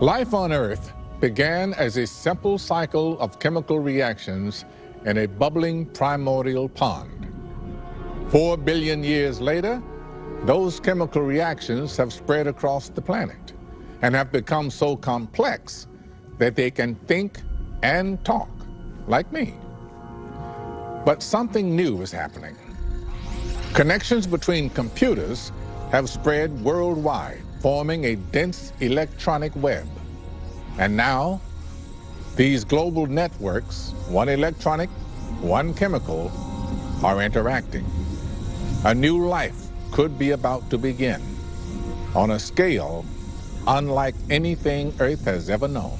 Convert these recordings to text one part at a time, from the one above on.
Life on Earth began as a simple cycle of chemical reactions in a bubbling primordial pond. 4 billion years later, those chemical reactions have spread across the planet and have become so complex that they can think and talk like me. But something new is happening. Connections between computers have spread worldwide, forming a dense electronic web. And now, these global networks, one electronic, one chemical, are interacting. A new life could be about to begin on a scale unlike anything Earth has ever known.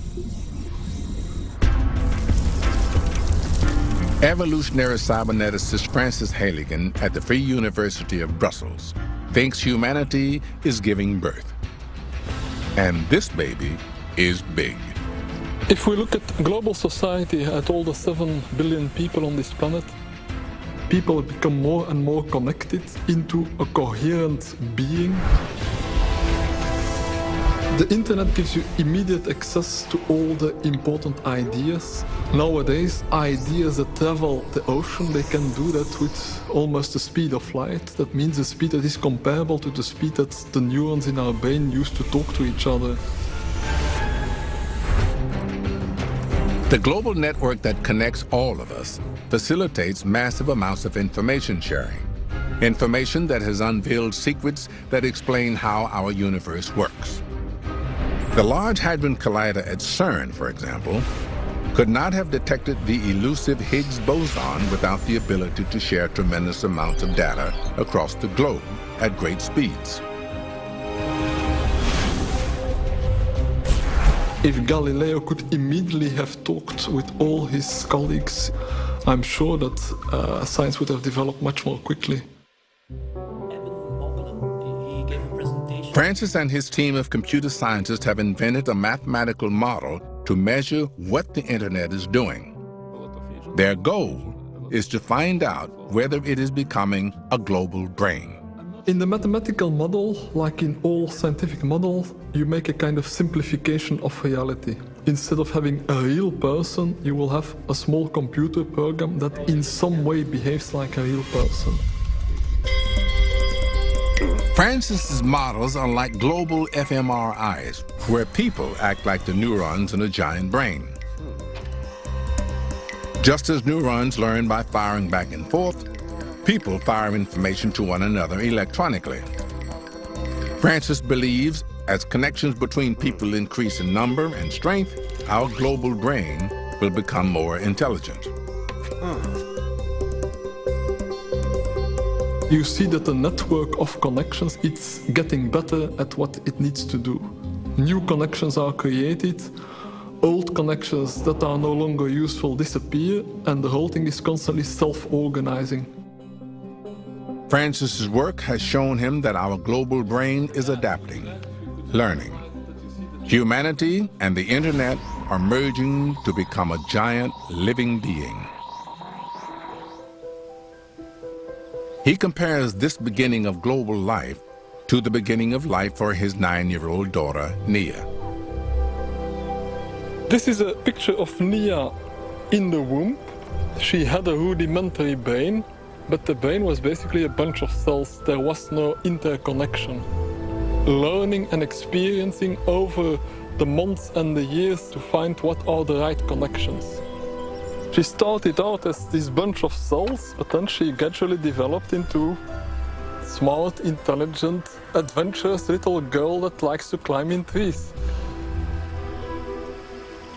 Evolutionary cyberneticist Francis Halligan at the Free University of Brussels thinks humanity is giving birth. And this baby is big. If we look at global society, at all the 7 billion people on this planet, people become more and more connected into a coherent being. The internet gives you immediate access to all the important ideas. Nowadays, ideas that travel the ocean, they can do that with almost the speed of light. That means the speed that is comparable to the speed that the neurons in our brain use to talk to each other. The global network that connects all of us facilitates massive amounts of information sharing. Information that has unveiled secrets that explain how our universe works. The Large Hadron Collider at CERN, for example, could not have detected the elusive Higgs boson without the ability to share tremendous amounts of data across the globe at great speeds. If Galileo could immediately have talked with all his colleagues, I'm sure that science would have developed much more quickly. Francis and his team of computer scientists have invented a mathematical model to measure what the internet is doing. Their goal is to find out whether it is becoming a global brain. In the mathematical model, like in all scientific models, you make a kind of simplification of reality. Instead of having a real person, you will have a small computer program that in some way behaves like a real person. Francis's models are like global fMRIs, where people act like the neurons in a giant brain. Just as neurons learn by firing back and forth, people fire information to one another electronically. Francis believes as connections between people increase in number and strength, our global brain will become more intelligent. You see that the network of connections, it's getting better at what it needs to do. New connections are created, old connections that are no longer useful disappear, and the whole thing is constantly self-organizing. Francis's work has shown him that our global brain is adapting, learning. Humanity and the internet are merging to become a giant living being. He compares this beginning of global life to the beginning of life for his 9-year-old daughter, Nia. This is a picture of Nia in the womb. She had a rudimentary brain, but the brain was basically a bunch of cells. There was no interconnection. Learning and experiencing over the months and the years to find what are the right connections. She started out as this bunch of cells, but then she gradually developed into smart, intelligent, adventurous little girl that likes to climb in trees.